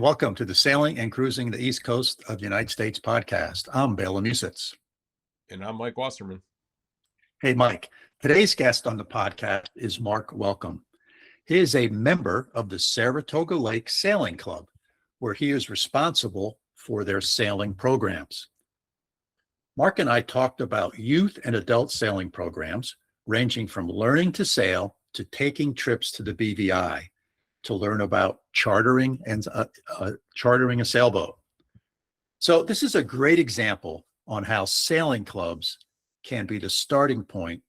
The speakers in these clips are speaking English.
welcome to the Sailing and Cruising the East Coast of the United States podcast. I'm Bela Musits. And I'm Mike Wasserman. Hey, Mike. Today's guest on the podcast is Mark Welcome. He is a member of the Saratoga Lake Sailing Club, where he is responsible for their sailing programs. Mark and I talked about youth and adult sailing programs, ranging from learning to sail to taking trips to the BVI to learn about chartering a sailboat. So this is a great example on how sailing clubs can be the starting point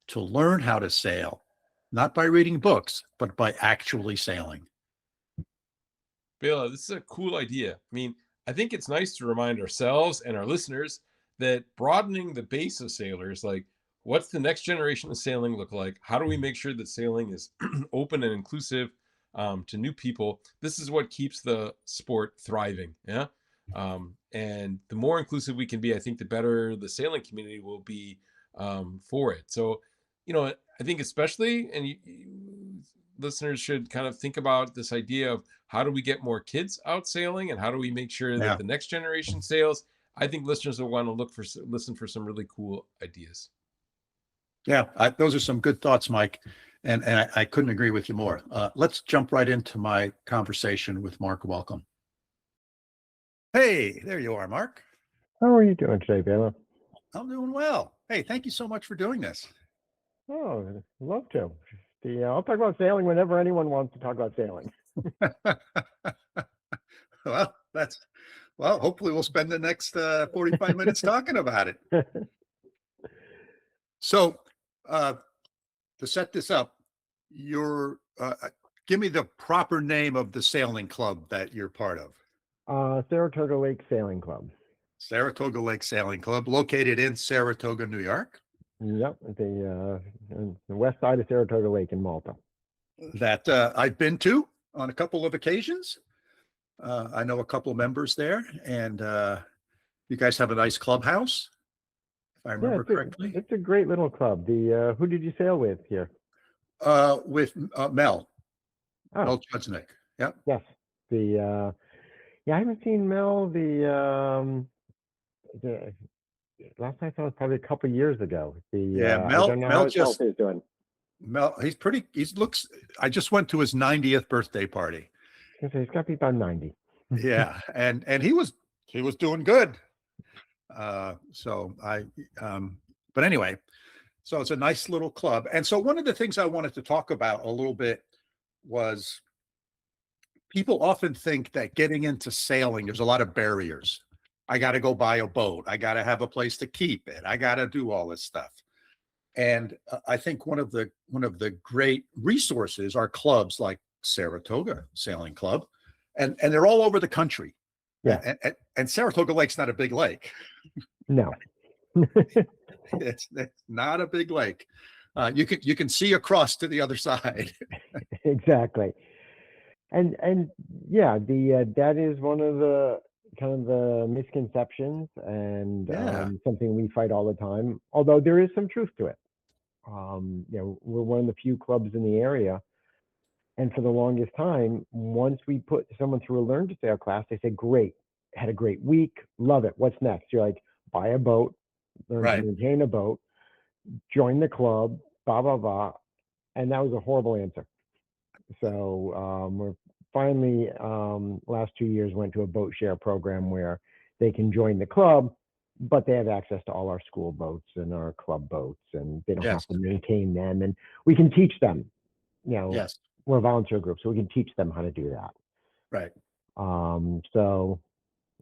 to learn how to sail, not by reading books, but by actually sailing. Bela, this is a cool idea. I think it's nice to remind ourselves and our listeners that broadening the base of sailors, like what's the next generation of sailing look like? How do we make sure that sailing is open and inclusive to new people? This is what keeps the sport thriving. Yeah. And the more inclusive we can be, I think the better the sailing community will be for it. So, I think especially, and listeners should kind of think about this idea of how do we get more kids out sailing and how do we make sure that the next generation sails. I think listeners will want to listen for some really cool ideas. Yeah, those are some good thoughts, Mike. And I couldn't agree with you more. Let's jump right into my conversation with Mark Welcome. Hey, there you are, Mark. How are you doing today, Bela? I'm doing well. Hey, thank you so much for doing this. Oh, I'd love to. I'll talk about sailing whenever anyone wants to talk about sailing. Well, hopefully we'll spend the next 45 minutes talking about it. So, to set this up, give me the proper name of the sailing club that you're part of. Saratoga Lake Sailing Club. Saratoga Lake Sailing Club, located in Saratoga, New York. Yep, the west side of Saratoga Lake in Malta. That I've been to on a couple of occasions. I know a couple of members there, and you guys have a nice clubhouse, if I remember correctly. It's a great little club. Who did you sail with here? With Mel. Oh. Mel Chudzik. Yep. Yes. I haven't seen Mel. The last I saw was probably a couple of years ago. Mel. I don't know how his health is doing. Mel, I just went to his 90th birthday party. He's got to be about 90. Yeah, and he was doing good. But anyway, so it's a nice little club. And so one of the things I wanted to talk about a little bit was people often think that getting into sailing, there's a lot of barriers. I got to go buy a boat. I got to have a place to keep it. I got to do all this stuff. And I think one of the great resources are clubs like Saratoga Sailing Club, and they're all over the country. Yeah. And Saratoga Lake's not a big lake. No. It's not a big lake. You can see across to the other side. Exactly. And yeah, that is one of the kind of the misconceptions and something we fight all the time, although there is some truth to it. We're one of the few clubs in the area, and for the longest time, once we put someone through a learn to sail class, they say, great, had a great week, love it, what's next? You're like, buy a boat, learn to maintain a boat, join the club, blah blah blah. And that was a horrible answer. So we're finally, last 2 years, went to a boat share program where they can join the club, but they have access to all our school boats and our club boats, and they don't have to maintain them. And we can teach them, we're a volunteer group, so we can teach them how to do that. Right. So,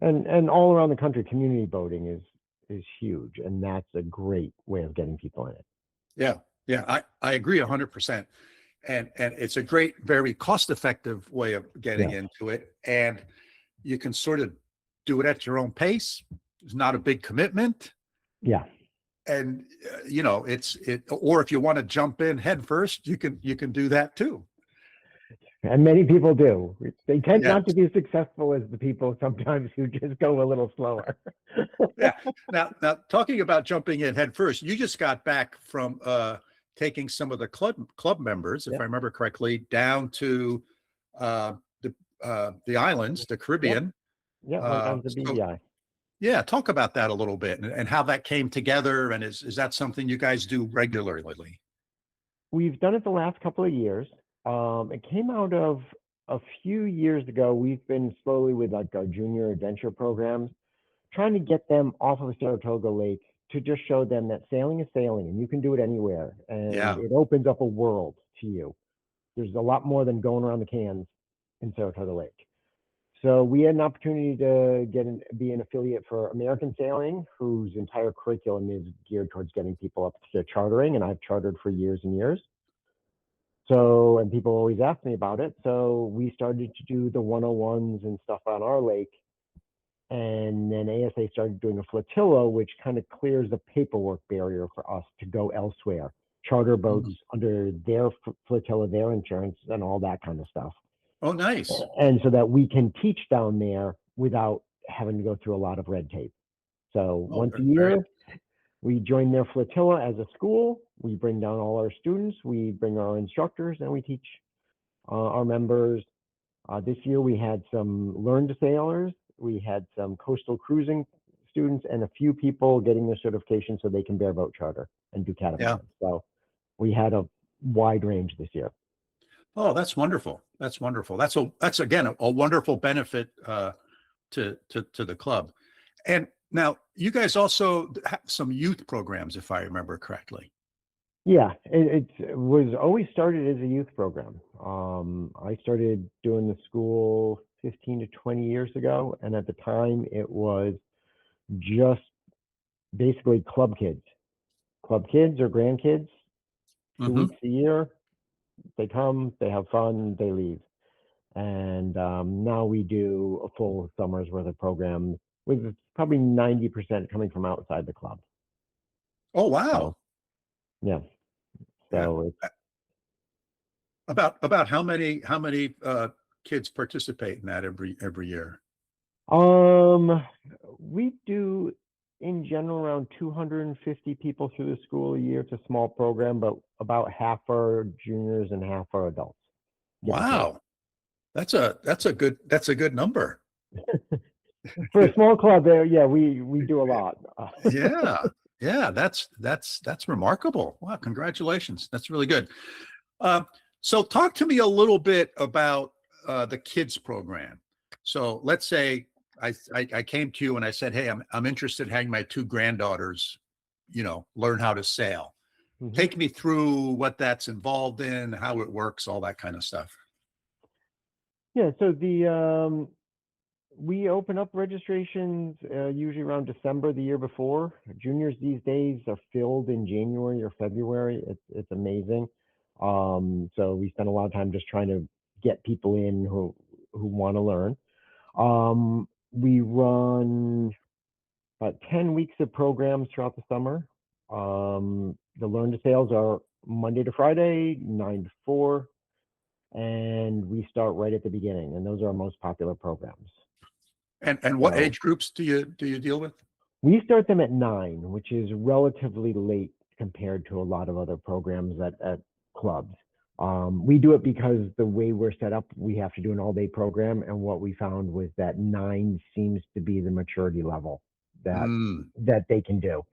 and all around the country, community boating is huge, and that's a great way of getting people in it. Yeah. I agree 100%. And it's a great, very cost-effective way of getting into it. And you can sort of do it at your own pace. It's not a big commitment. Yeah. And or if you want to jump in head first, you can do that too. And many people do. They tend not to be as successful as the people sometimes who just go a little slower. Yeah. Now talking about jumping in head first, you just got back from taking some of the club members, if I remember correctly, down to the islands, the Caribbean. Yeah, went down to So BVI. yeah, talk about that a little bit and how that came together. And is that something you guys do regularly? We've done it the last couple of years. It came out of a few years ago. We've been slowly with like our junior adventure programs, trying to get them off of Saratoga Lake to just show them that sailing is sailing and you can do it anywhere. And Yeah. it opens up a world to you. There's a lot more than going around the cans in Saratoga Lake. So we had an opportunity to be an affiliate for American Sailing, whose entire curriculum is geared towards getting people up to chartering, and I've chartered for years and years. So, and people always ask me about it. So we started to do the 101s and stuff on our lake. And then ASA started doing a flotilla, which kind of clears the paperwork barrier for us to go elsewhere, charter boats under their flotilla, their insurance, and all that kind of stuff. Oh, nice. And so that we can teach down there without having to go through a lot of red tape. So once a year, we join their flotilla as a school. We bring down all our students. We bring our instructors, and we teach our members. This year, we had some learned sailors. We had some coastal cruising students and a few people getting their certification so they can bareboat charter and do catamaran. So we had a wide range this year. Oh, that's wonderful. That's wonderful. That's again a wonderful benefit to the club. And now you guys also have some youth programs, if I remember correctly. Yeah, it was always started as a youth program. I started doing the school 15 to 20 years ago, and at the time it was just basically club kids or grandkids, 2 weeks a year. They come, they have fun, they leave. And now we do a full summer's worth of program with probably 90% coming from outside the club. Oh, wow. So, yeah. So yeah. About how many kids participate in that every year? We do in general around 250 people through the school a year. It's a small program, but about half are juniors and half are adults. Wow. That's a good number. For a small club there, yeah, we do a lot. Yeah, that's remarkable. Wow, congratulations. That's really good. So talk to me a little bit about the kids program. So let's say I came to you and I said, hey, I'm interested in having my 2 granddaughters, learn how to sail. Take me through what that's involved in, how it works, all that kind of stuff. Yeah, so we open up registrations usually around December the year before. Juniors these days are filled in January or February. It's amazing. So we spend a lot of time just trying to get people in who want to learn. We run about 10 weeks of programs throughout the summer. The Learn to Sails are Monday to Friday, 9 to 4. And we start right at the beginning, and those are our most popular programs. And what age groups do you deal with? We start them at 9, which is relatively late compared to a lot of other programs at clubs. We do it because the way we're set up, we have to do an all-day program, and what we found was that 9 seems to be the maturity level that they can do.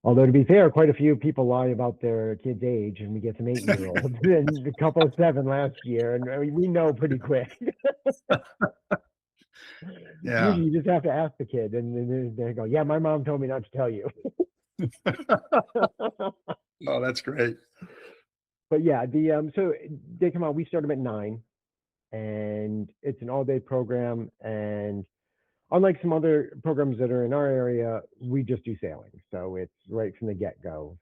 Although to be fair, quite a few people lie about their kids' age, and we get some 8-year-olds and a couple of 7 last year, and we know pretty quick. Yeah. Usually, you just have to ask the kid, and they go, "Yeah, my mom told me not to tell you." Oh, that's great. But yeah, so they come out. We start them at 9, and it's an all-day program. And unlike some other programs that are in our area, we just do sailing. So it's right from the get-go.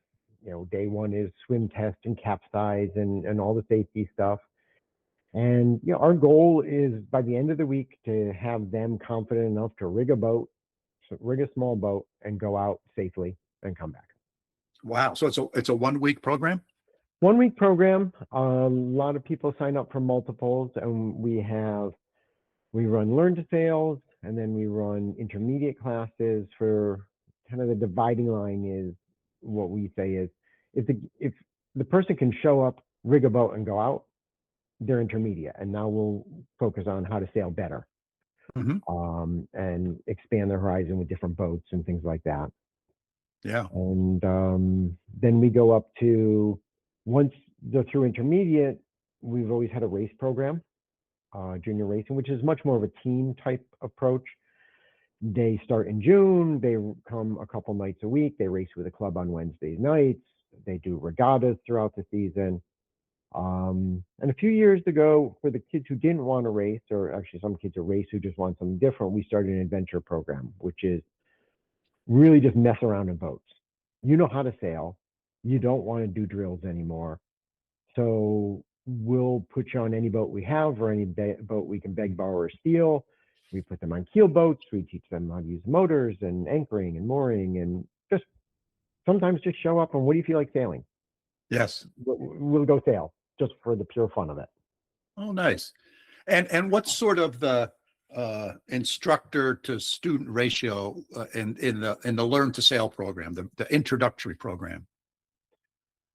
Day 1 is swim test and capsize and all the safety stuff. And our goal is by the end of the week to have them confident enough to rig a small boat and go out safely and come back. Wow. So it's a 1-week program? 1-week program. A lot of people sign up for multiples, and we run Learn to Sails, and then we run intermediate classes. For kind of the dividing line is what we say is if the person can show up, rig a boat, and go out, they're intermediate, and now we'll focus on how to sail better, and expand their horizon with different boats and things like that. Yeah. And then we go up to, once they're through intermediate, we've always had a race program, junior racing, which is much more of a team type approach. They start in June. They come a couple nights a week. They race with a club on Wednesday nights. They do regattas throughout the season. And a few years ago, for the kids who didn't want to race, or actually some kids who race who just want something different, we started an adventure program, which is really just mess around in boats. You know how to sail. You don't want to do drills anymore. So we'll put you on any boat we have, or any boat we can beg, borrow, or steal. We put them on keel boats. We teach them how to use motors and anchoring and mooring, and just sometimes just show up and, what do you feel like sailing? Yes. We'll go sail just for the pure fun of it. Oh, nice. And what's sort of the instructor to student ratio in the Learn to Sail program, the introductory program?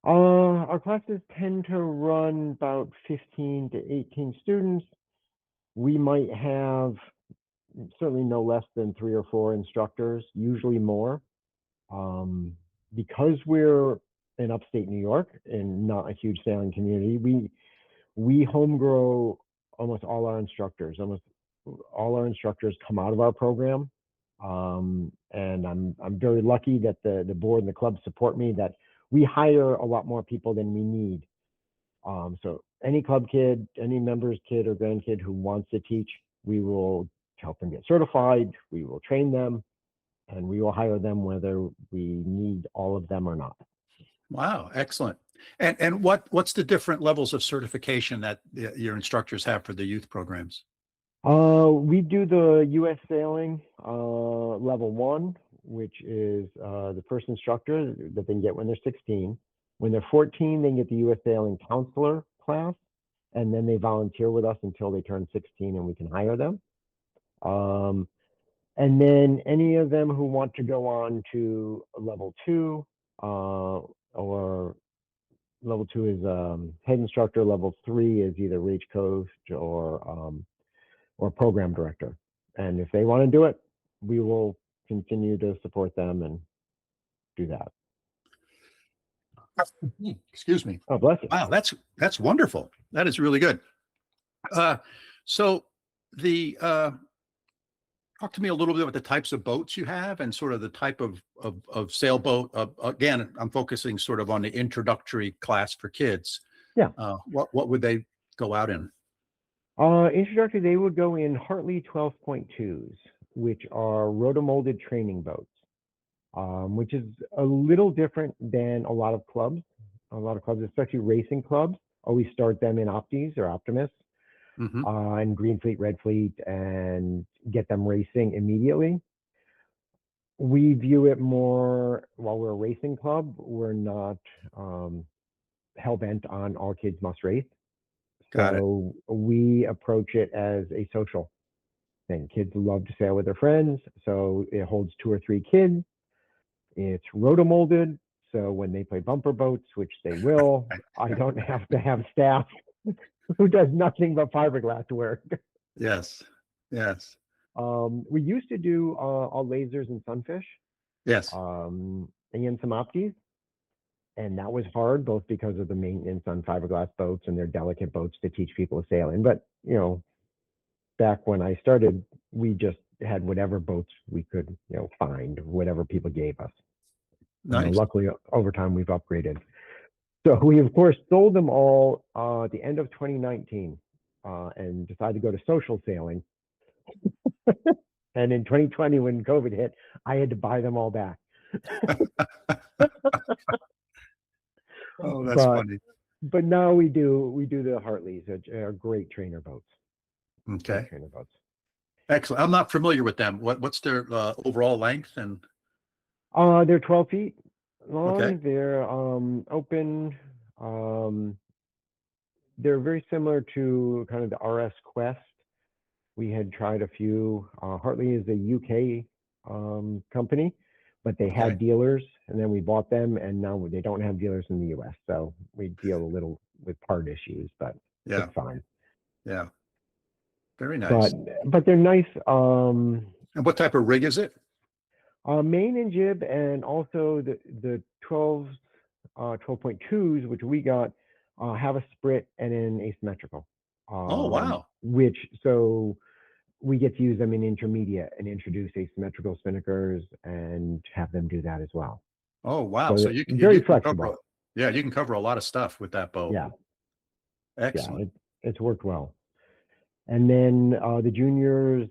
Our classes tend to run about 15 to 18 students. We might have certainly no less than 3 or 4 instructors, usually more. Because we're in upstate New York and not a huge sailing community, we home grow almost all our instructors. Almost all our instructors come out of our program. And I'm very lucky that the board and the club support me, that we hire a lot more people than we need. So any club kid, any member's kid or grandkid who wants to teach, we will help them get certified. We will train them, and we will hire them whether we need all of them or not. Wow, excellent. And what's the different levels of certification that your instructors have for the youth programs? We do the U.S. Sailing level 1, which is the first instructor that they can get when they're 16. When they're 14, they can get the U.S. Sailing counselor class, and then they volunteer with us until they turn 16 and we can hire them. And then any of them who want to go on to level 2, or level 2 is head instructor, level 3 is either Rage Coach or program director. And if they want to do it, we will continue to support them and do that. Excuse me. Oh, bless you. Wow, that's wonderful. That is really good. So the talk to me a little bit about the types of boats you have and sort of the type of sailboat. Again, I'm focusing sort of on the introductory class for kids. Yeah. What would they go out in? Introductory, they would go in Hartley 12.2s, which are rotomolded training boats, which is a little different than a lot of clubs. A lot of clubs, especially racing clubs, always start them in Optis or Optimus, and Green Fleet, Red Fleet, and get them racing immediately. We view it more, while we're a racing club, we're not hell-bent on all kids must race. Got it. So we approach it as a social thing. Kids love to sail with their friends, so it holds 2 or 3 kids. It's rotomolded, so when they play bumper boats, which they will, I don't have to have staff who does nothing but fiberglass work. Yes. Yes. We used to do all lasers and sunfish, Yes. and some Optis. And that was hard, both because of the maintenance on fiberglass boats, and they're delicate boats to teach people to sail in. But, back when I started, we just had whatever boats we could, find, whatever people gave us. Nice. Luckily, over time, we've upgraded. So we, of course, sold them all at the end of 2019, and decided to go to social sailing. And in 2020, when COVID hit, I had to buy them all back. Oh, that's funny. But now we do the Hartleys, which are great trainer boats. Okay. Great trainer boats. Excellent. I'm not familiar with them. What's their overall length? And They're 12 feet long. Okay. They're open. They're very similar to kind of the RS Quest. We had tried a few. Hartley is a UK company, but they had dealers, and then we bought them, and now they don't have dealers in the US. So we deal a little with part issues, but Yeah. It's fine. Yeah. Very nice. But they're nice. And what type of rig is it? Main and jib, and also the 12s, 12.2s, which we got, have a sprit and an asymmetrical. Oh, wow. Which, so we get to use them in intermediate and introduce asymmetrical spinnakers and have them do that as well. Oh, wow. So So you very you can flexible. cover, yeah, you can cover a lot of stuff with that boat. Yeah, Excellent. yeah, it's worked well. And then the juniors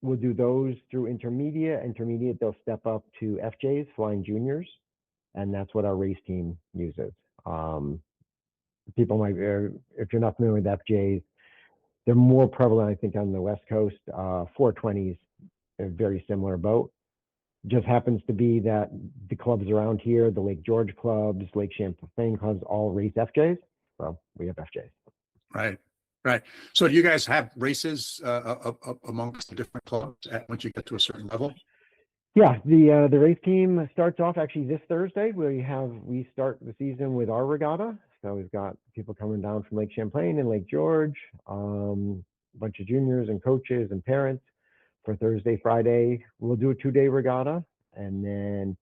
will do those through intermediate. Intermediate, they'll step up to FJs, flying juniors, and that's what our race team uses. People might, if you're not familiar with FJs, they're more prevalent, I think, on the West Coast. 420s, a very similar boat. Just happens to be that the clubs around here, the Lake George clubs, Lake Champlain clubs, all race FJs. So we have FJs. Right. Right. So do you guys have races amongst the different clubs once you get to a certain level? Yeah, the race team starts off actually this Thursday. We start the season with our regatta. So we've got people coming down from Lake Champlain and Lake George, a bunch of juniors and coaches and parents for Thursday, Friday. We'll do a 2-day regatta, and then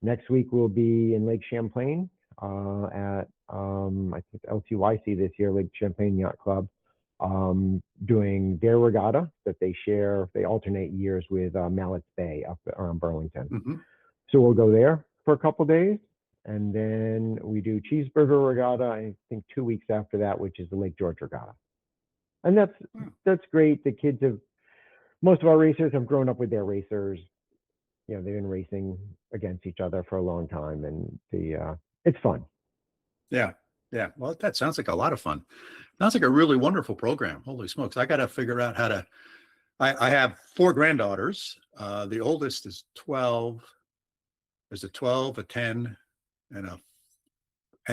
next week we'll be in Lake Champlain at I think LTYC this year, Lake Champlain Yacht Club, doing their regatta that they share. They alternate years with Mallett's Bay up around Burlington. Mm-hmm. So we'll go there for a couple days, and then we do Cheeseburger Regatta, I think 2 weeks after that, which is the Lake George Regatta. And that's great. The kids most of our racers have grown up with their racers. You know, they've been racing against each other for a long time, and it's fun. Yeah. Yeah. Well, that sounds like a lot of fun. Sounds like a really wonderful program. Holy smokes. I got to figure out how to, I have 4 granddaughters. The oldest is 12. There's a 12, a 10, and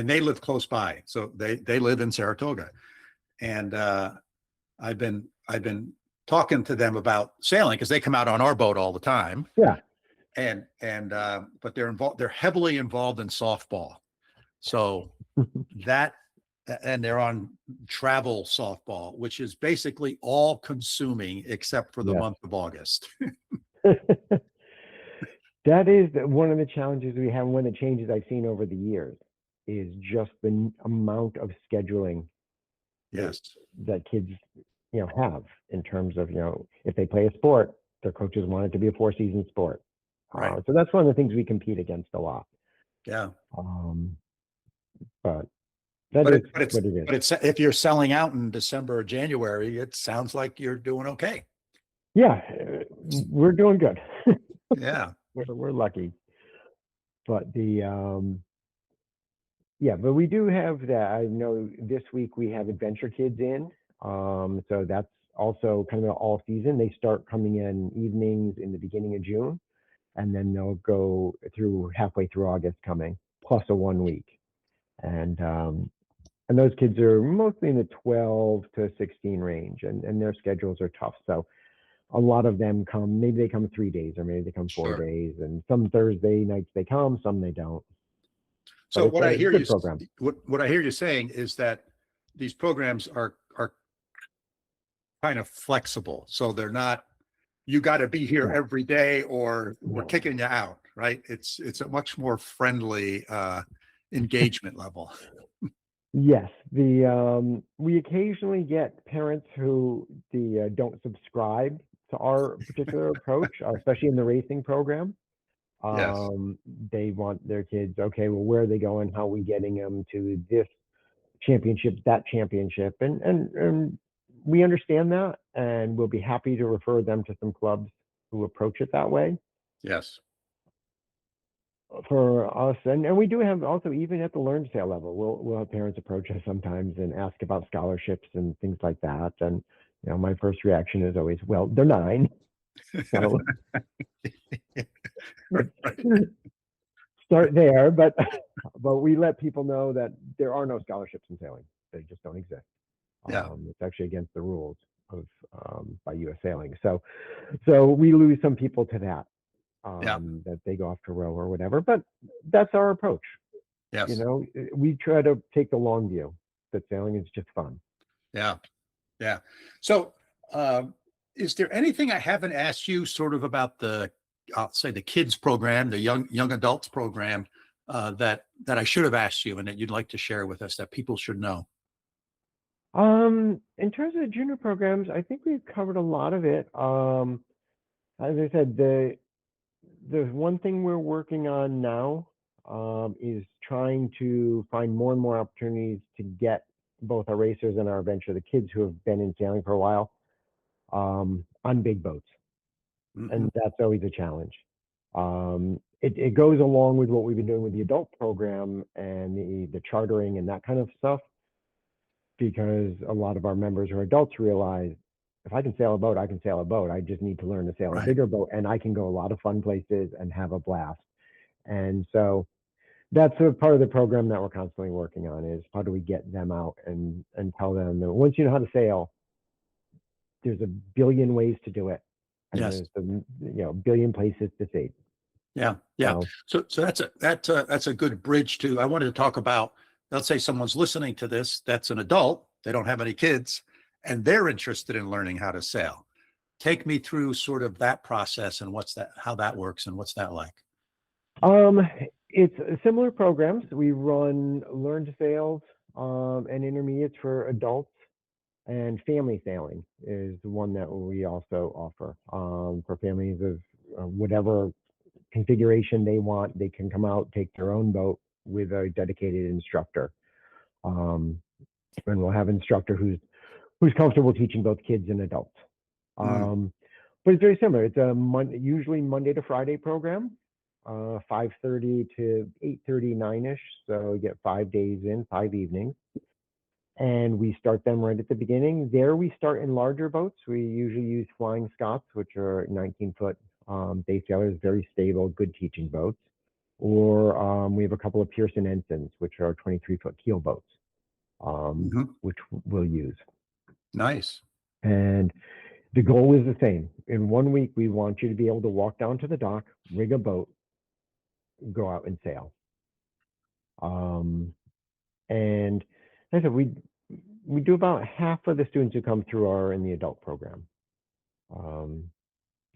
they live close by. So they live in Saratoga. And I've been talking to them about sailing because they come out on our boat all the time. Yeah. But they're heavily involved in softball. So and they're on travel softball, which is basically all consuming except for the month of August. That is one of the challenges we have. One of the changes I've seen over the years is just the amount of scheduling that kids, have in terms of, if they play a sport, their coaches want it to be a 4-season sport. Right. So that's one of the things we compete against a lot. Yeah. But it's if you're selling out in December or January, it sounds like you're doing okay. Yeah, we're doing good. Yeah. We're lucky. But but we do have that. I know this week we have Adventure Kids in. So that's also kind of all season. They start coming in evenings in the beginning of June, and then they'll go through halfway through August coming, plus a 1 week. And those kids are mostly in the 12 to 16 range, and their schedules are tough. So a lot of them come, maybe they come 3 days, or maybe they come 4 days, and some Thursday nights they come, some they don't. So what I hear you saying is that these programs are kind of flexible. So they're not, you got to be here every day or we're kicking you out, right? It's a much more friendly engagement level. Yes, we occasionally get parents who don't subscribe to our particular approach, especially in the racing program. They want their kids, okay, well, where are they going? How are we getting them to this championship, that championship? And we understand that, and we'll be happy to refer them to some clubs who approach it that way. Yes. For us, and we do have also, even at the learn sail level, we'll have parents approach us sometimes and ask about scholarships and things like that. And my first reaction is always, well, they're 9. So start there, but we let people know that there are no scholarships in sailing. They just don't exist. It's actually against the rules of by U.S. Sailing. So we lose some people to that. That they go off to row or whatever, but that's our approach. Yes. We try to take the long view that sailing is just fun. Yeah. Yeah. So, is there anything I haven't asked you sort of about I'll say the kids program, the young adults program, that I should have asked you and that you'd like to share with us that people should know? In terms of the junior programs, I think we've covered a lot of it. As I said, the one thing we're working on now is trying to find more and more opportunities to get both our racers and our adventure, the kids who have been in sailing for a while, on big boats. Mhm. And that's always a challenge. It goes along with what we've been doing with the adult program and the chartering and that kind of stuff, because a lot of our members who are adults realize if I can sail a boat, I can sail a boat. I just need to learn to sail a Right. bigger boat, and I can go a lot of fun places and have a blast. And so that's a part of the program that we're constantly working on, is how do we get them out and tell them that once you know how to sail, there's a billion ways to do it, and Yes. there's a billion places to see. Yeah. Yeah. So that's a good bridge to, I wanted to talk about, let's say someone's listening to this, that's an adult, they don't have any kids, and they're interested in learning how to sail. Take me through sort of that process and how that works and what's that like? It's similar programs. We run Learn to Sails and intermediates for adults, and family sailing is the one that we also offer for families of whatever configuration they want. They can come out, take their own boat with a dedicated instructor, and we'll have an instructor who's comfortable teaching both kids and adults. But it's very similar. It's a usually Monday to Friday program, 5:30 to 8:30, 9-ish. So you get 5 days in, 5 evenings. And we start them right at the beginning. There we start in larger boats. We usually use Flying Scots, which are 19-foot day sailors, very stable, good teaching boats. Or we have a couple of Pearson Ensigns, which are 23-foot keel boats, which we'll use. Nice. And the goal is the same. In 1 week, we want you to be able to walk down to the dock, rig a boat, go out and sail. And as I said, we do about half of the students who come through are in the adult program.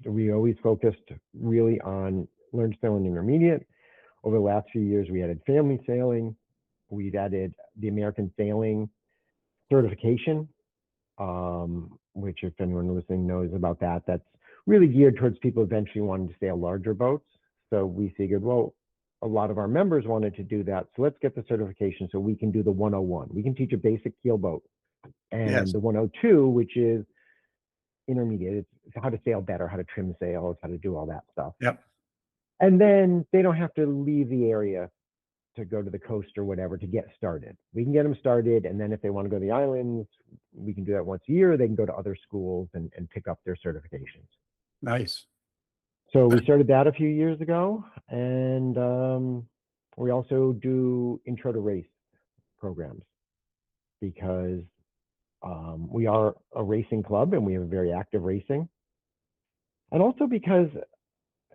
We always focused really on Learn to Sail and Intermediate. Over the last few years, we added family sailing. We've added the American Sailing certification, which if anyone listening knows about that, that's really geared towards people eventually wanting to sail larger boats. So we figured, well, a lot of our members wanted to do that. So let's get the certification so we can do the 101. We can teach a basic keel boat. And the 102, which is intermediate, it's how to sail better, how to trim sails, how to do all that stuff. Yep. And then they don't have to leave the area to go to the coast or whatever to get started. We can get them started, and then if they want to go to the islands, we can do that once a year. They can go to other schools and pick up their certifications. Nice. So we started that a few years ago, and we also do intro to race programs, because we are a racing club and we have very active racing. And also because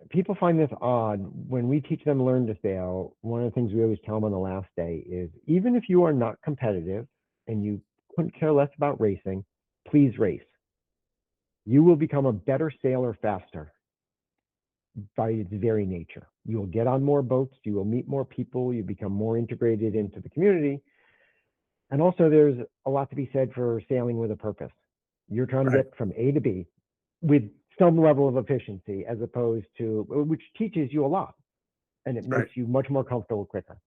people find this odd when we teach them Learn to Sail. One of the things we always tell them on the last day is, even if you are not competitive and you couldn't care less about racing, please race. You will become a better sailor faster by its very nature. You will get on more boats, you will meet more people, you become more integrated into the community. And also there's a lot to be said for sailing with a purpose. You're trying to get from A to B with some level of efficiency, as opposed to, which teaches you a lot and it makes you much more comfortable quicker.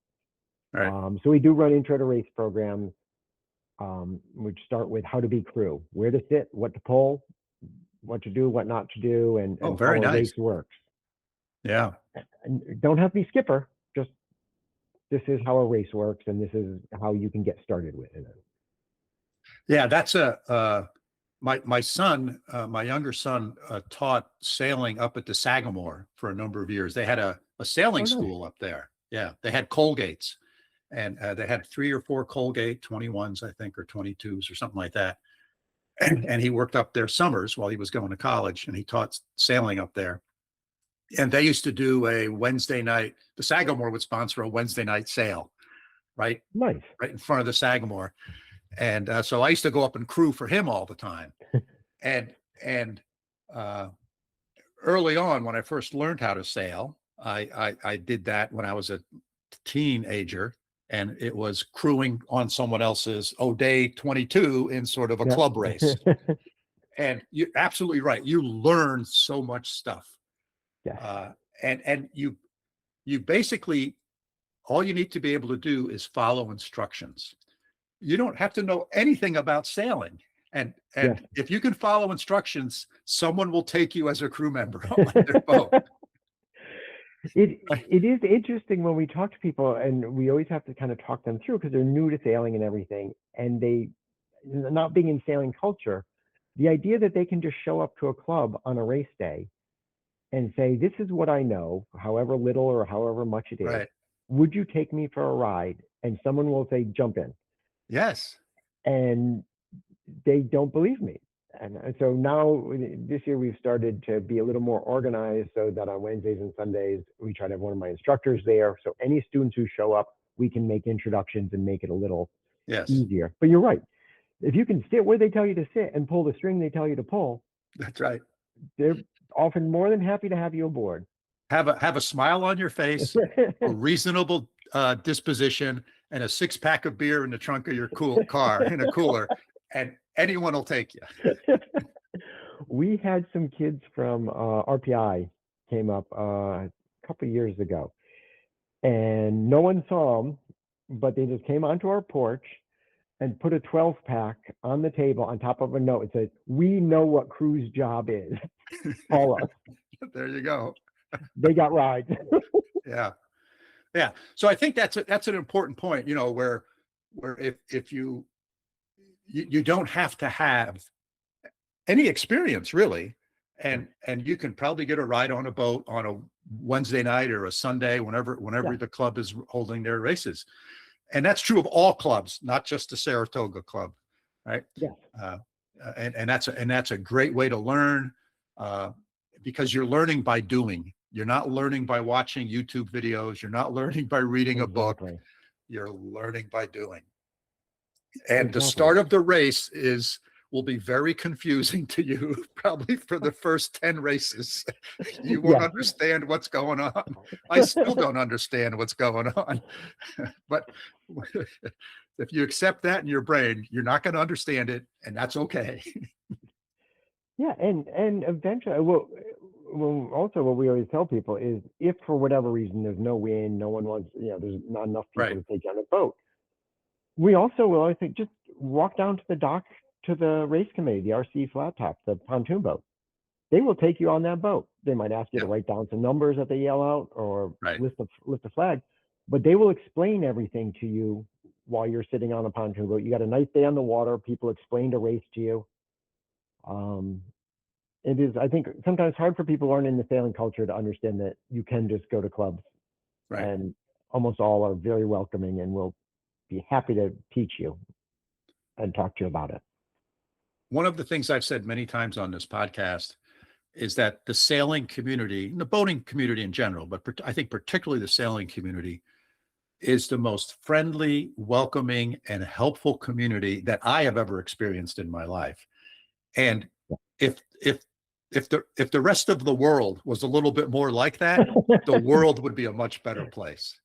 So we do run intro to race programs, which start with how to be crew, where to sit, what to pull, what to do, what not to do, and how a race works. Yeah. And don't have to be skipper, just this is how a race works and this is how you can get started with it. Yeah, that's my son, my younger son, taught sailing up at the Sagamore for a number of years. They had a sailing school up there. Yeah, they had Colgates, and they had 3 or 4 Colgate 21s, I think, or 22s or something like that. And he worked up there summers while he was going to college, and he taught sailing up there. And they used to do a Wednesday night. The Sagamore would sponsor a Wednesday night sail, right? Nice. Right in front of the Sagamore. And so I used to go up and crew for him all the time. And uh, early on, when I first learned how to sail, I did that when I was a teenager, and it was crewing on someone else's O'Day 22 in sort of a Yeah. club race. And you're absolutely right. You learn so much stuff. Yes. And you basically, all you need to be able to do is follow instructions. You don't have to know anything about sailing. And Yes. if you can follow instructions, someone will take you as a crew member on their boat. It is interesting when we talk to people, and we always have to kind of talk them through because they're new to sailing and everything, and they, not being in sailing culture, the idea that they can just show up to a club on a race day and say, "This is what I know, however little or however much it is. Right. Would you take me for a ride?" And someone will say, "Jump in," Yes. and they don't believe me. And so now this year we've started to be a little more organized so that on Wednesdays and Sundays, we try to have one of my instructors there. So any students who show up, we can make introductions and make it a little Yes. easier. But you're right. If you can sit where they tell you to sit and pull the string they tell you to pull, That's right. they're often more than happy to have you aboard. Have a smile on your face, a reasonable disposition, and a 6-pack of beer in the trunk of your car in a cooler, and anyone will take you. We had some kids from RPI came up a couple of years ago, and no one saw them, but they just came onto our porch and put a 12-pack on the table on top of a note. It said, "We know what crew's job is. Call us." There you go. They got rides. Yeah. Yeah. So I think that's an important point, where if you don't have to have any experience really, and you can probably get a ride on a boat on a Wednesday night or a Sunday, whenever Yeah. the club is holding their races. And that's true of all clubs, not just the Saratoga Club, right? Yes. And that's a great way to learn, because you're learning by doing. You're not learning by watching YouTube videos. You're not learning by reading a book. Exactly. You're learning by doing. And the Exactly. start of the race will be very confusing to you, probably for the first 10 races. You won't Yeah. understand what's going on. I still don't understand what's going on. But if you accept that in your brain, you're not going to understand it, and that's okay. Yeah, and eventually, well, also what we always tell people is, if for whatever reason there's no wind, no one wants, there's not enough people Right. to take you on a boat, we also will always say, just walk down to the dock to the race committee, the RC flat top, the pontoon boat. They will take you on that boat. They might ask you to Yeah. write down some numbers that they yell out, or Right. lift the flag, but they will explain everything to you while you're sitting on a pontoon boat. You got a nice day on the water. People explain the race to you. It is, I think, sometimes hard for people who aren't in the sailing culture to understand that you can just go to clubs, Right. and almost all are very welcoming and will be happy to teach you and talk to you about it. One of the things I've said many times on this podcast is that the sailing community, the boating community in general, but I think particularly the sailing community, is the most friendly, welcoming, and helpful community that I have ever experienced in my life. And if the rest of the world was a little bit more like that, the world would be a much better place.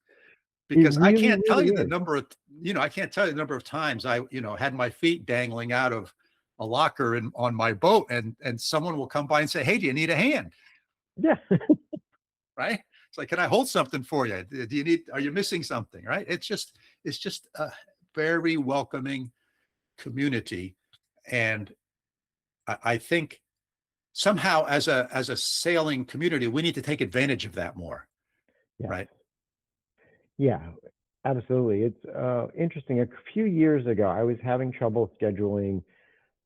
Because It I really, can't tell really you the is. number of, I can't tell you the number of times I, had my feet dangling out of a locker on my boat, and someone will come by and say, "Hey, do you need a hand?" Yeah. Right? It's like, "Can I hold something for you? Are you missing something?" Right? It's just a very welcoming community. And I think somehow as a sailing community, we need to take advantage of that more. Yes. Right? Yeah, absolutely. It's interesting. A few years ago, I was having trouble scheduling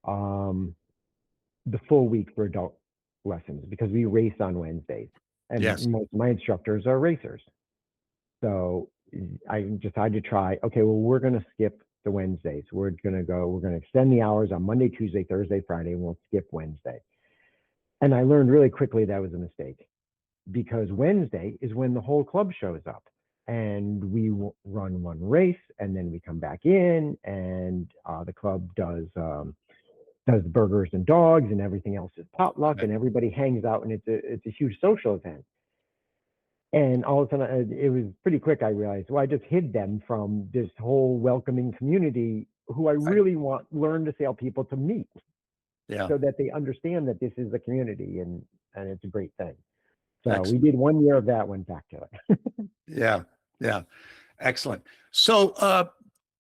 the full week for adult lessons because we race on Wednesdays, and Yes. most of my instructors are racers. So I decided to try, okay, well, we're going to skip the Wednesdays. We're going to extend the hours on Monday, Tuesday, Thursday, Friday, and we'll skip Wednesday. And I learned really quickly that was a mistake, because Wednesday is when the whole club shows up. and we run one race, and then we come back in, and the club does burgers and dogs, and everything else is potluck, and everybody hangs out, and it's a huge social event. And all of a sudden, it was pretty quick. I realized, well, I just hid them from this whole welcoming community who I really want learn to sail people to meet, so that they understand that this is a community, and it's a great thing. So Excellent. we did 1 year of that, went back to it. Yeah. Excellent. So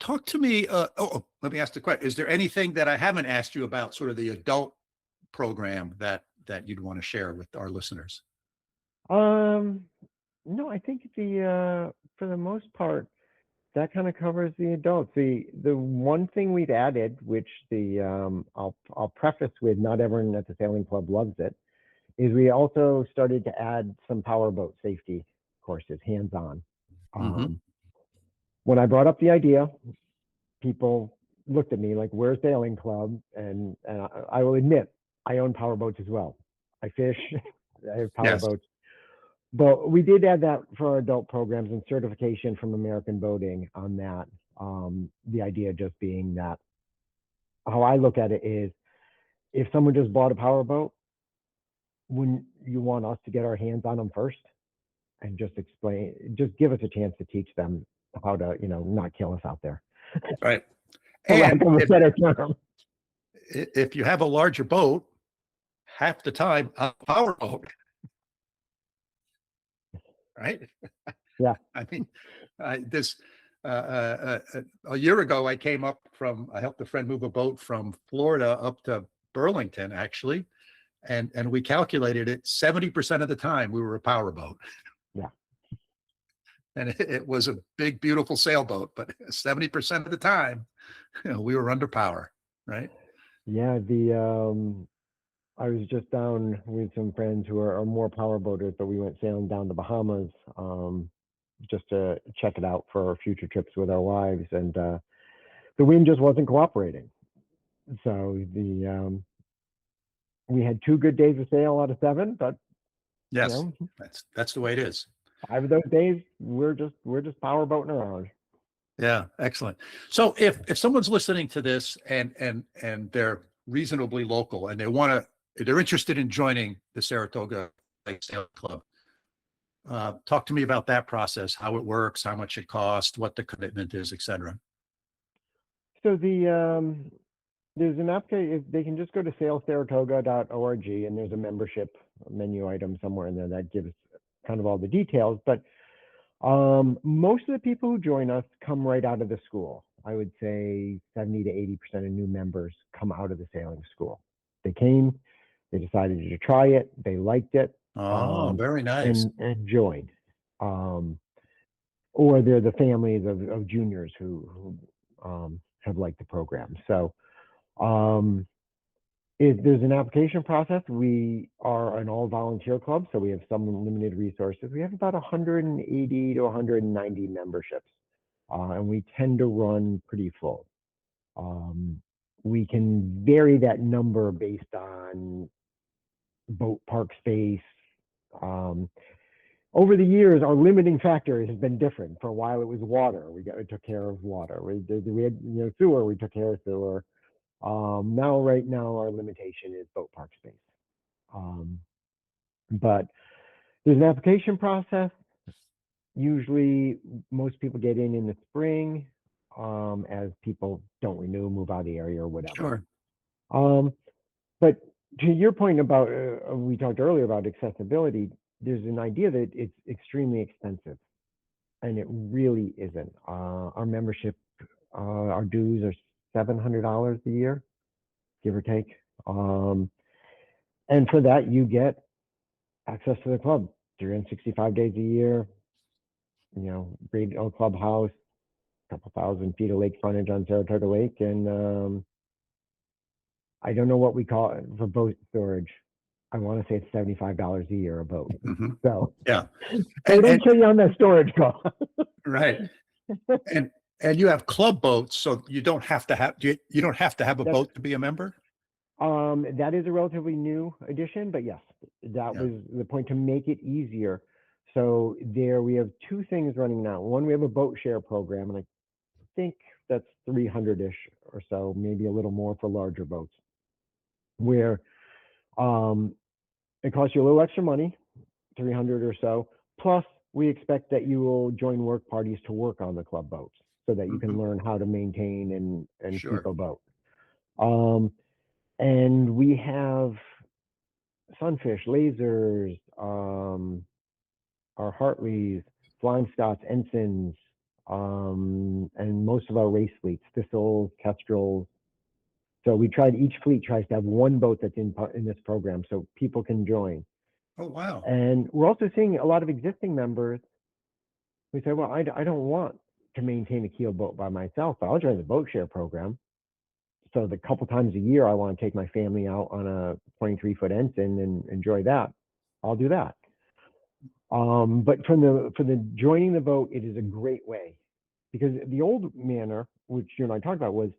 talk to me. Let me ask the question. Is there anything that I haven't asked you about sort of the adult program that you'd want to share with our listeners? No, I think for the most part, that kind of covers the adults. The one thing we've added, which I'll preface with, not everyone at the sailing club loves it, is we also started to add some powerboat safety courses, hands-on. When I brought up the idea, people looked at me like, we're a sailing club, and I will admit, I own powerboats as well. I fish, I have powerboats. But we did add that for our adult programs and certification from American Boating on that. The idea just being that, how I look at it is, if someone just bought a powerboat, wouldn't you want us to get our hands on them first and just give us a chance to teach them how to, not kill us out there. Right. And if you have a larger boat, half the time a powerboat. Right? Yeah. I mean, a year ago, I helped a friend move a boat from Florida up to Burlington, actually. And we calculated it, 70% of the time we were a powerboat. Yeah. And it was a big, beautiful sailboat, but 70% of the time, we were under power, right? Yeah, I was just down with some friends who are more powerboaters, but we went sailing down the Bahamas just to check it out for our future trips with our wives, and the wind just wasn't cooperating. So we had 2 good days of sail out of 7, but yes, that's the way it is. 5 of those days we're just powerboating around. Yeah, excellent. So if someone's listening to this and they're reasonably local and they're interested in joining the Saratoga Lake Sailing Club, talk to me about that process, how it works, how much it costs, what the commitment is, etc. So there's an application. They can just go to sailsaratoga.org, and there's a membership menu item somewhere in there that gives kind of all the details. But most of the people who join us come right out of the school. I would say 70 to 80% of new members come out of the sailing school. They came, they decided to try it, they liked it. Oh, very nice. And joined. Or they're the families of juniors who have liked the program. So there's an application process. We are an all-volunteer club, so we have some limited resources. We have about 180 to 190 memberships, and we tend to run pretty full. We can vary that number based on boat park space. Over the years, our limiting factor has been different. For a while, it was water. We took care of water. We had sewer. We took care of sewer. Right now, our limitation is boat park space. But there's an application process. Usually, most people get in the spring, as people don't renew, move out of the area, or whatever. Sure. But to your point about, we talked earlier about accessibility, there's an idea that it's extremely expensive, and it really isn't. Our membership, our dues are $700 a year, give or take. And for that, you get access to the club 365 days a year, great old clubhouse, a couple thousand feet of lake frontage on Saratoga Lake, and I don't know what we call it for boat storage. I want to say it's $75 a year a boat. Mm-hmm. So yeah, they don't show you on that storage cost. Right. And you have club boats, so you don't have to have you don't have to have a boat to be a member. That is a relatively new addition, but yes, that was the point, to make it easier. So there we have two things running now. One, we have a boat share program, and I think that's 300-ish or so, maybe a little more for larger boats, where it costs you a little extra money, 300 or so. Plus, we expect that you will join work parties to work on the club boats so that you can learn how to maintain and Sure. keep a boat. And we have sunfish, lasers, our Hartleys, flying Scots, ensigns, and most of our race fleets, thistles, kestrels. So each fleet tries to have one boat that's in this program so people can join. Oh, wow. And we're also seeing a lot of existing members who say, well, I don't want to maintain a keel boat by myself, but I'll join the boat share program. So the couple times a year I want to take my family out on a 23-foot ensign and enjoy that, I'll do that. But for the joining the boat, it is a great way, because the old manner, which you and I talked about, was,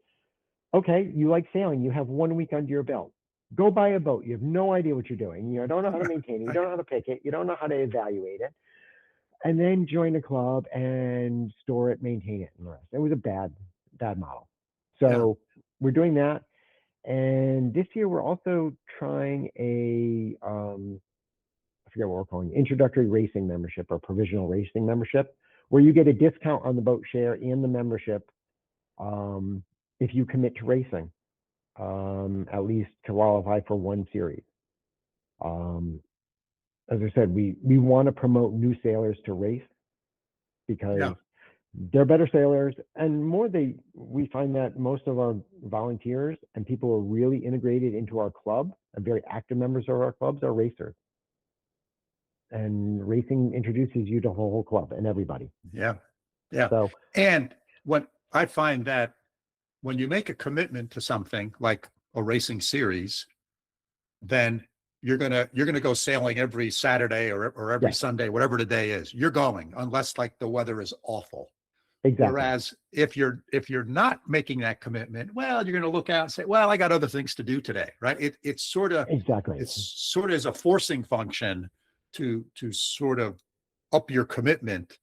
okay, you like sailing, you have 1 week under your belt. Go buy a boat. You have no idea what you're doing. You don't know how to maintain it. You don't know how to pick it. You don't know how to evaluate it. And then join a club and store it, maintain it, and the rest. It was a bad model. So we're doing that. And this year we're also trying I forget what we're calling it, introductory racing membership or provisional racing membership, where you get a discount on the boat share and the membership if you commit to racing, at least to qualify for one series. As I said, we want to promote new sailors to race because they're better sailors, and we find that most of our volunteers and people who are really integrated into our club and very active members of our clubs are racers. And racing introduces you to the whole club and everybody. Yeah. So, and what I find that when you make a commitment to something like a racing series, then you're gonna go sailing every Saturday or every Sunday, whatever the day is. You're going, unless like the weather is awful. Exactly. Whereas if you're not making that commitment, well, you're going to look out and say, well, I got other things to do today, right? It's sort of as a forcing function to sort of up your commitment,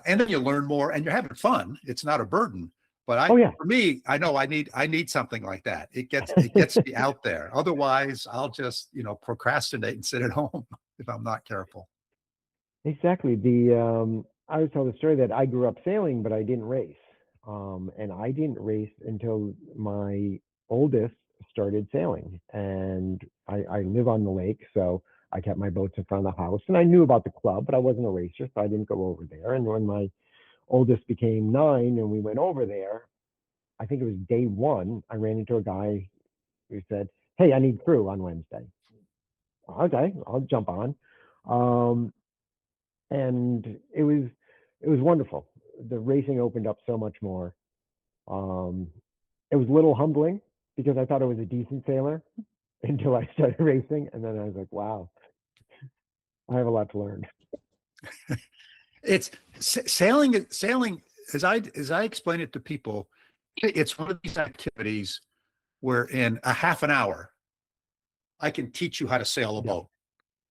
and then you learn more and you're having fun. It's not a burden. But for me, I know I need something like that. It gets me out there. Otherwise, I'll just procrastinate and sit at home if I'm not careful. Exactly. I always tell the story that I grew up sailing, but I didn't race. And I didn't race until my oldest started sailing. And I live on the lake, so I kept my boats in front of the house. And I knew about the club, but I wasn't a racer, so I didn't go over there. And when my oldest became 9 and we went over there, I think it was day 1, I ran into a guy who said, hey, I need crew on Wednesday. Okay, I'll jump on. And it was wonderful. The racing opened up so much more. It was a little humbling because I thought I was a decent sailor until I started racing, and then I was like, wow, I have a lot to learn. It's sailing as I explain it to people, it's one of these activities where in a half an hour I can teach you how to sail a boat,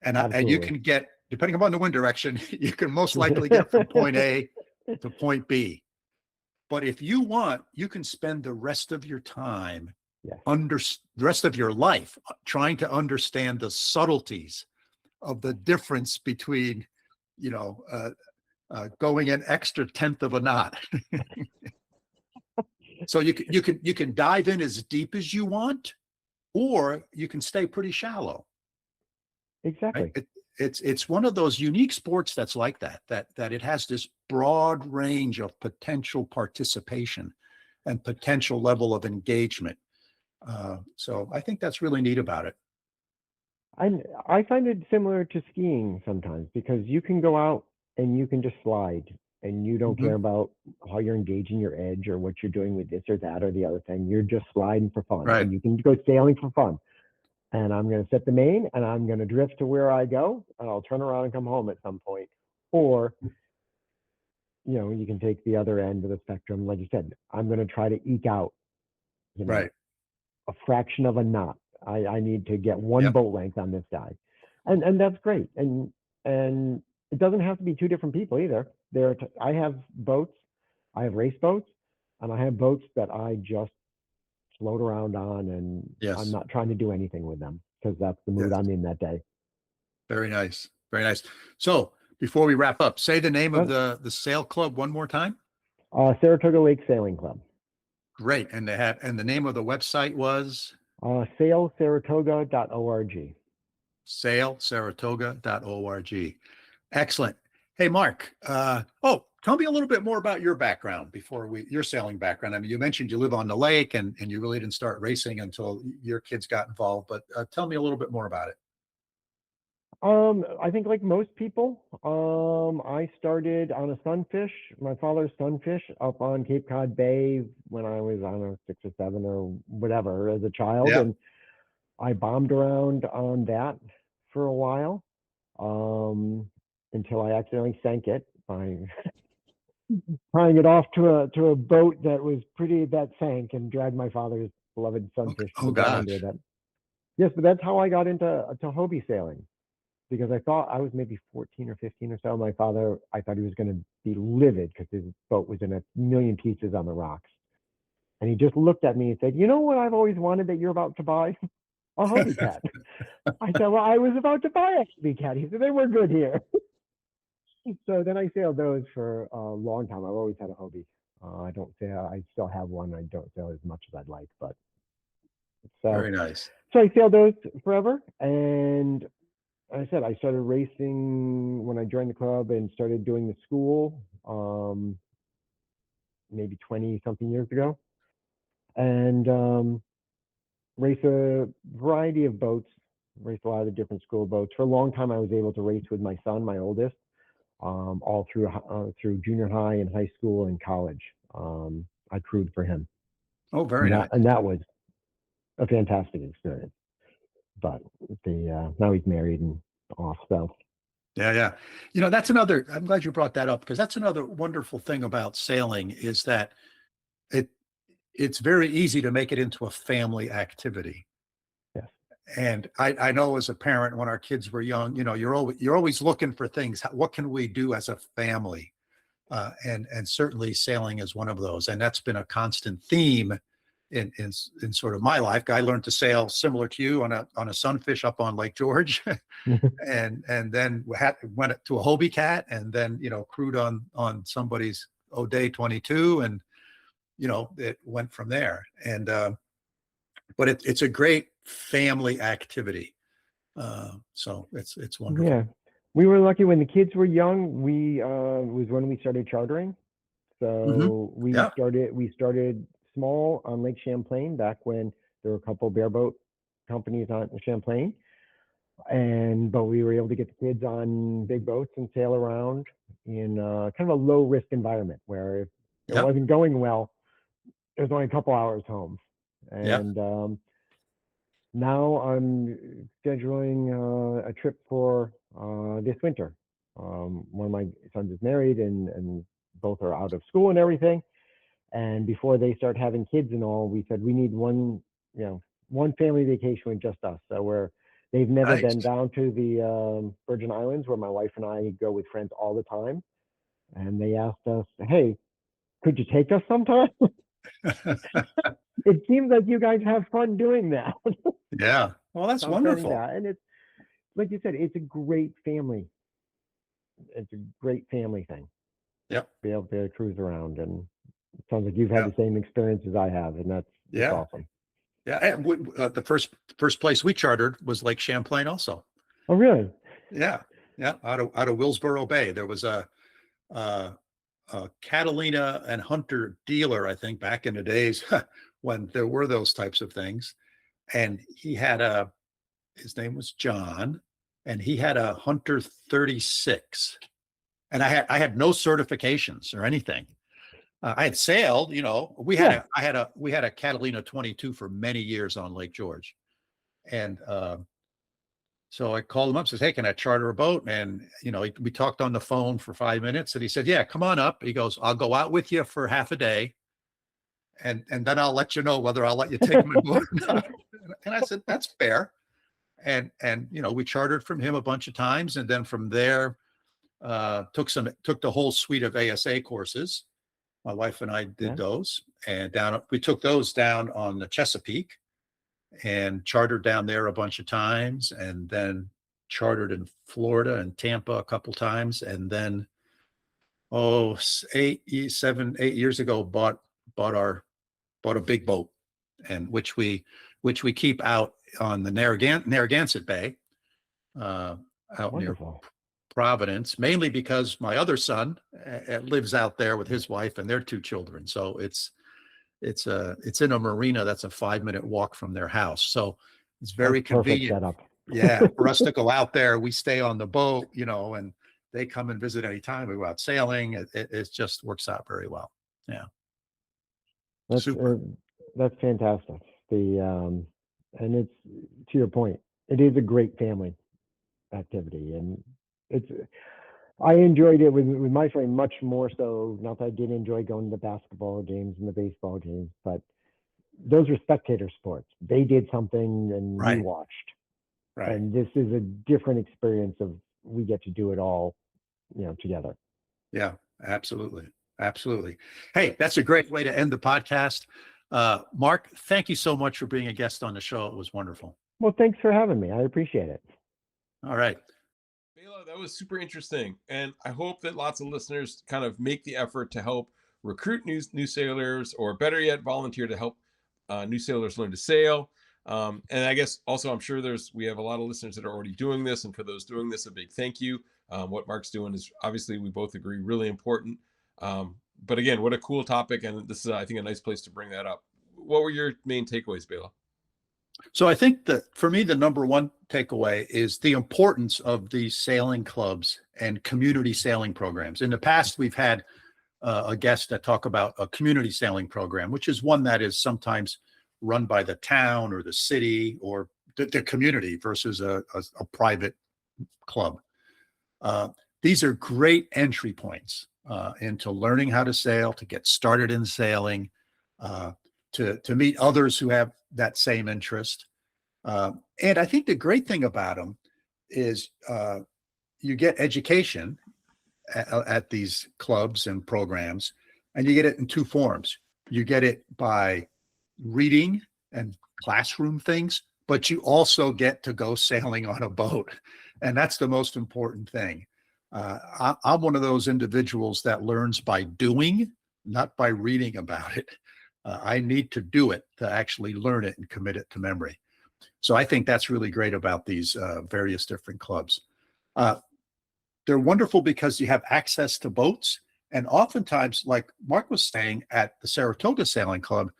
and you can get, depending upon the wind direction, you can most likely get from point A to point B. But if you want, you can spend the rest of your time, the rest of your life, trying to understand the subtleties of the difference between, going an extra tenth of a knot. So you can dive in as deep as you want, or you can stay pretty shallow. Exactly. Right? It's one of those unique sports that's like that it has this broad range of potential participation and potential level of engagement. So I think that's really neat about it. I find it similar to skiing sometimes, because you can go out and you can just slide and you don't care about how you're engaging your edge or what you're doing with this or that or the other thing. You're just sliding for fun. Right. And you can go sailing for fun. And I'm going to set the main and I'm going to drift to where I go, and I'll turn around and come home at some point. Or, you can take the other end of the spectrum. Like you said, I'm going to try to eke out, Right. a fraction of a knot. I need to get one boat length on this guy. And that's great. And it doesn't have to be two different people either. I have boats, I have race boats, and I have boats that I just float around on, and I'm Yes. not trying to do anything with them because that's the mood Yes. I'm in that day. Very nice. Very nice. So before we wrap up, say the name of Well, the sail club one more time. Saratoga Lake Sailing Club. Great. And the name of the website was Sailsaratoga.org. sailsaratoga.org. Excellent. Hey, Mark. Tell me a little bit more about your background your sailing background. I mean, you mentioned you live on the lake and you really didn't start racing until your kids got involved, but tell me a little bit more about it. I think like most people, I started on a sunfish, my father's sunfish up on Cape Cod Bay when I was, I don't know, 6 or 7 or whatever as a child. Yeah. And I bombed around on that for a while, until I accidentally sank it by tying it off to a boat that sank and dragged my father's beloved sunfish to Oh the ground gosh. with it. Yes, but that's how I got into Hobie sailing, because I thought I was maybe 14 or 15 or so. My father, I thought he was going to be livid because his boat was in a million pieces on the rocks. And he just looked at me and said, "You know what I've always wanted that you're about to buy? A Hobie cat." I said, "Well, I was about to buy a Hobie cat." He said, "They were good here." So then I sailed those for a long time. I've always had a Hobie. I don't sail. I still have one. I don't sail as much as I'd like, but so Very nice. so I sailed those forever. And I said I started racing when I joined the club and started doing the school, maybe 20 something years ago, and race a variety of boats. Raced a lot of the different school boats. For a long time, I was able to race with my son, my oldest, all through junior high and high school and college. I crewed for him, Oh, very nice. and that was a fantastic experience. But now he's married and off, so. Yeah, yeah. I'm glad you brought that up because that's another wonderful thing about sailing is that it it's very easy to make it into a family activity. Yes. And I know as a parent, when our kids were young, you're always looking for things. What can we do as a family? And certainly sailing is one of those. And that's been a constant theme in sort of my life. I learned to sail similar to you on a sunfish up on Lake George, and then went to a Hobie cat, and then crewed on somebody's O'Day 22, and it went from there. And but it's a great family activity. So it's wonderful. Yeah, we were lucky when the kids were young. We was when we started chartering. Hmm. So Yeah. we started small on Lake Champlain back when there were a couple bareboat companies on Champlain, but we were able to get the kids on big boats and sail around in kind of a low risk environment where if it Yeah. wasn't going well, it was only a couple hours home. Yeah. And now I'm scheduling a trip for this winter. One of my sons is married, and both are out of school and everything. And before they start having kids and all, we said we need one family vacation with just us. So they've never Nice. been down to the Virgin Islands, where my wife and I go with friends all the time. And they asked us, "Hey, could you take us sometime?" It seems like you guys have fun doing that. Yeah. Well, that's So I'm starting wonderful. that, and it's like you said, it's a great family. It's a great family thing. Yep. Be able to cruise around, and it sounds like you've had Yeah. the same experience as I have, and it's Yeah. awesome. Yeah. And the first place we chartered was Lake Champlain also. Oh, really? Yeah. Yeah. Out of Willsboro Bay. There was a Catalina and Hunter dealer, I think, back in the days when there were those types of things. And his name was John, and he had a Hunter 36. And I had no certifications or anything. I had sailed, we Yeah. had a Catalina 22 for many years on Lake George. And so I called him up, says, "Hey, can I charter a boat?" And, we talked on the phone for 5 minutes, and he said, "Yeah, come on up." He goes, "I'll go out with you for half a day. And then I'll let you know whether I'll let you take my boat or not." And I said, "That's fair." And we chartered from him a bunch of times. And then from there, took the whole suite of ASA courses. My wife and I did those, and we took those down on the Chesapeake and chartered down there a bunch of times, and then chartered in Florida and Tampa a couple times, and then 8 years ago bought a big boat, and which we keep out on the Narragansett Bay, out Wonderful. near Providence, mainly because my other son lives out there with his wife and their two children. So it's in a marina that's a 5-minute walk from their house. So it's very convenient. Setup. Yeah, for us to go out there. We stay on the boat, and they come and visit anytime. We go out sailing. It just works out very well. Yeah. Super. That's fantastic. And it's, to your point, it is a great family activity, and I enjoyed it with my family much more so. Not that I didn't enjoy going to the basketball games and the baseball games, but those are spectator sports. They did something and we watched. Right. And this is a different experience of, we get to do it all, together. Yeah, absolutely. Absolutely. Hey, that's a great way to end the podcast. Mark, thank you so much for being a guest on the show. It was wonderful. Well, thanks for having me. I appreciate it. All right. Bela, that was super interesting. And I hope that lots of listeners kind of make the effort to help recruit new sailors, or better yet, volunteer to help new sailors learn to sail. And I guess also, I'm sure we have a lot of listeners that are already doing this. And for those doing this, a big thank you. What Mark's doing is, obviously, we both agree, really important. But again, what a cool topic. And this is, I think, a nice place to bring that up. What were your main takeaways, Bela? So I think that for me, the number one takeaway is the importance of these sailing clubs and community sailing programs. In the past, we've had a guest that talk about a community sailing program, which is one that is sometimes run by the town or the city or the community versus a private club. These are great entry points into learning how to sail, to get started in sailing, to meet others who have that same interest. And I think the great thing about them is you get education at these clubs and programs, and you get it in two forms. You get it by reading and classroom things, but you also get to go sailing on a boat. And that's the most important thing. I'm one of those individuals that learns by doing, not by reading about it. I need to do it to actually learn it and commit it to memory. So I think that's really great about these various different clubs. They're wonderful because you have access to boats. And oftentimes, like Mark was saying, at the Saratoga Sailing Club,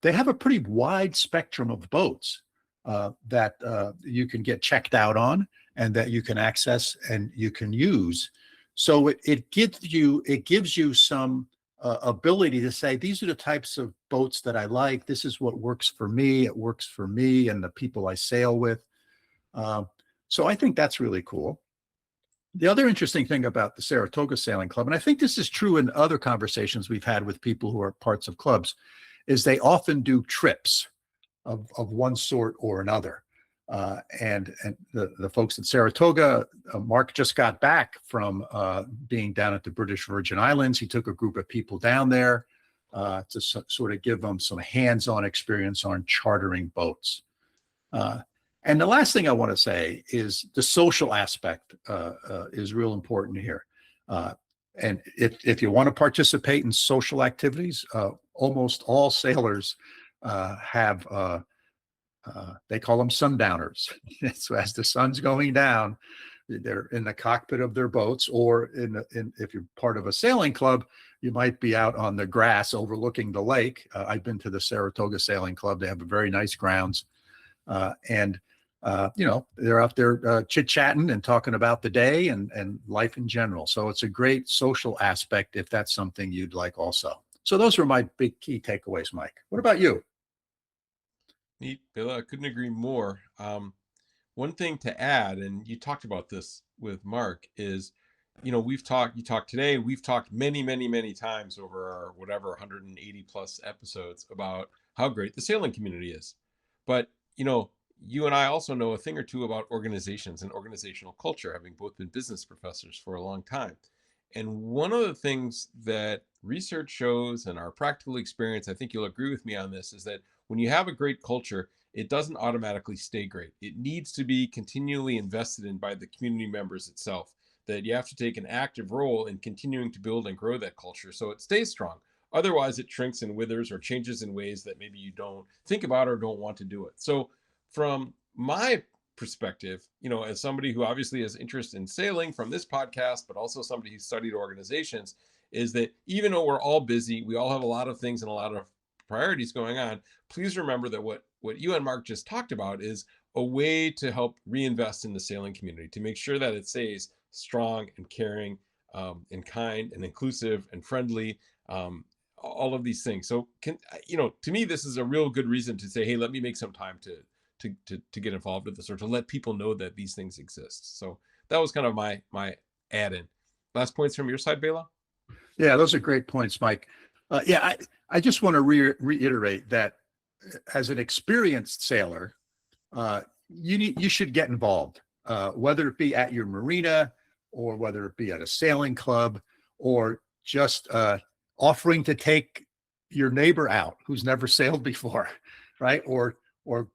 they have a pretty wide spectrum of boats that you can get checked out on and that you can access and you can use. So it gives you some ability to say, these are the types of boats that I like. This is what works for me. It works for me and the people I sail with. So I think that's really cool. The other interesting thing about the Saratoga Sailing Club, and I think this is true in other conversations we've had with people who are parts of clubs, is they often do trips of one sort or another. And the folks at Saratoga, Mark just got back from being down at the British Virgin Islands. He took a group of people down there to sort of give them some hands-on experience on chartering boats. And the last thing I want to say is the social aspect is real important here. And if you want to participate in social activities, almost all sailors have they call them sundowners. So as the sun's going down, they're in the cockpit of their boats, or if you're part of a sailing club, you might be out on the grass overlooking the lake. I've been to the Saratoga Sailing Club. They have very nice grounds. And they're out there chit-chatting and talking about the day and life in general. So it's a great social aspect if that's something you'd like also. So those were my big key takeaways, Mike. What about you? Neat, Bela. I couldn't agree more. One thing to add, and you talked about this with Mark, is, you talked today, we've talked many, many, many times over our 180 plus episodes about how great the sailing community is. But, you and I also know a thing or two about organizations and organizational culture, having both been business professors for a long time. And one of the things that research shows and our practical experience, I think you'll agree with me on this, is that when you have a great culture, it doesn't automatically stay great. It needs to be continually invested in by the community members itself, that you have to take an active role in continuing to build and grow that culture so it stays strong. Otherwise, it shrinks and withers or changes in ways that maybe you don't think about or don't want to do it. So, from my perspective, as somebody who obviously has interest in sailing from this podcast, but also somebody who studied organizations, is that even though we're all busy, we all have a lot of things and a lot of priorities going on. Please remember that what you and Mark just talked about is a way to help reinvest in the sailing community, to make sure that it stays strong and caring, and kind and inclusive and friendly, all of these things. So to me, this is a real good reason to say, hey, let me make some time to get involved with this, or to let people know that these things exist. So that was kind of my add-in. Last points from your side, Bela? Yeah, those are great points, Mike. I just want to reiterate that as an experienced sailor, you should get involved, whether it be at your marina or whether it be at a sailing club, or just offering to take your neighbor out who's never sailed before, right? Or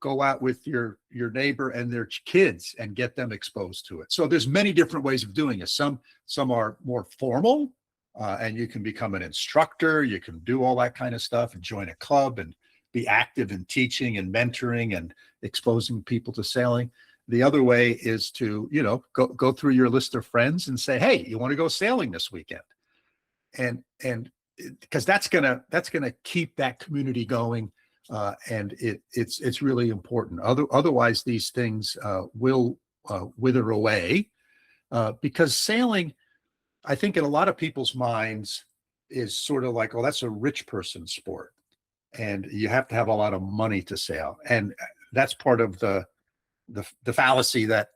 go out with your neighbor and their kids and get them exposed to it. So there's many different ways of doing it. Some are more formal, and you can become an instructor. You can do all that kind of stuff and join a club and be active in teaching and mentoring and exposing people to sailing. The other way is to, go through your list of friends and say, hey, you want to go sailing this weekend? And because that's gonna keep that community going. And it's really important. Otherwise, these things will wither away, because sailing, I think, in a lot of people's minds, is sort of like, oh, that's a rich person sport, and you have to have a lot of money to sail. And that's part of the fallacy that,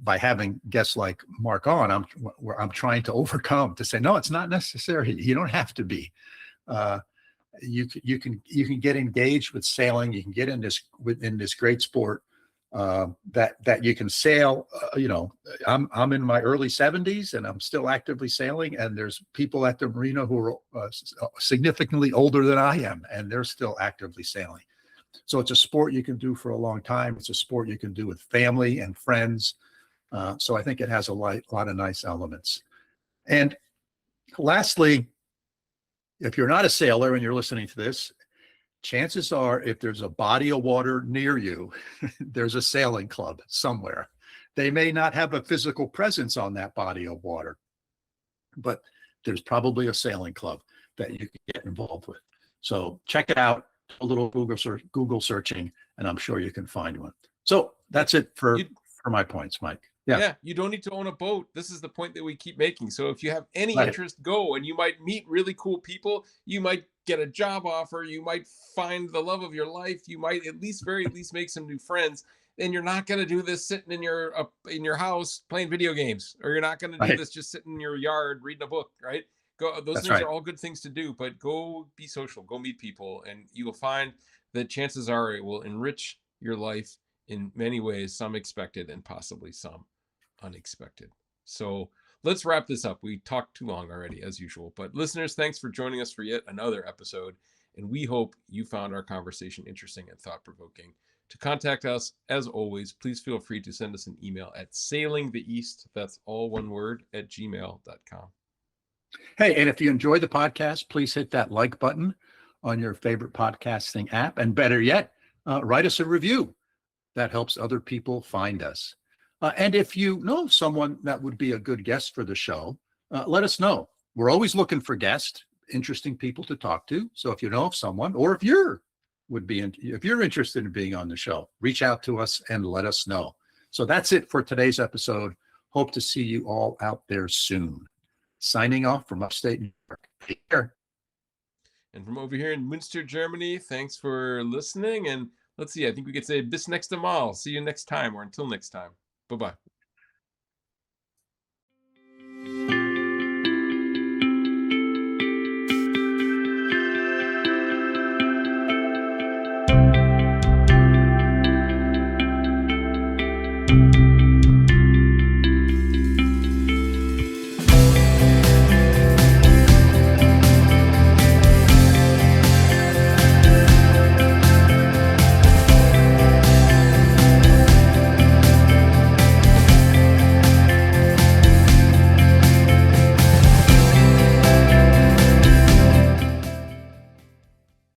by having guests like Mark on, I'm trying to overcome, to say, no, it's not necessary. You don't have to be. You can get engaged with sailing. You can get within this great sport, that you can sail. I'm in my early 70s and I'm still actively sailing, and there's people at the marina who are significantly older than I am, and they're still actively sailing. So it's a sport you can do for a long time. It's a sport you can do with family and friends. So I think it has a lot of nice elements. And lastly, if you're not a sailor and you're listening to this, chances are, if there's a body of water near you, there's a sailing club somewhere. They may not have a physical presence on that body of water, but there's probably a sailing club that you can get involved with. So check it out, a little Google searching, and I'm sure you can find one. So that's it for my points, Mike. Yeah, you don't need to own a boat. This is the point that we keep making. So if you have any interest, go, and you might meet really cool people. You might get a job offer. You might find the love of your life. You might at least make some new friends. And you're not going to do this sitting in your house playing video games, or you're not going to do this just sitting in your yard reading a book, right? Go. Those things are all good things to do, but go be social, go meet people, and you will find that chances are it will enrich your life in many ways, some expected and possibly some unexpected. So let's wrap this up. We talked too long already, as usual, but listeners, thanks for joining us for yet another episode, and we hope you found our conversation interesting and thought-provoking. To contact us, as always, please feel free to send us an email at sailingtheeast, that's all one word, @gmail.com. Hey, and if you enjoyed the podcast, please hit that like button on your favorite podcasting app, and better yet, write us a review. That helps other people find us. And if you know someone that would be a good guest for the show, let us know. We're always looking for guests, interesting people to talk to. So if you know of someone, or if you're interested in being on the show, reach out to us and let us know. So that's it for today's episode. Hope to see you all out there soon. Signing off from upstate New York. Take care. And from over here in Münster, Germany, thanks for listening. And let's see, I think we could say bis nächste Mal. See you next time, or until next time. Bye-bye. Bye.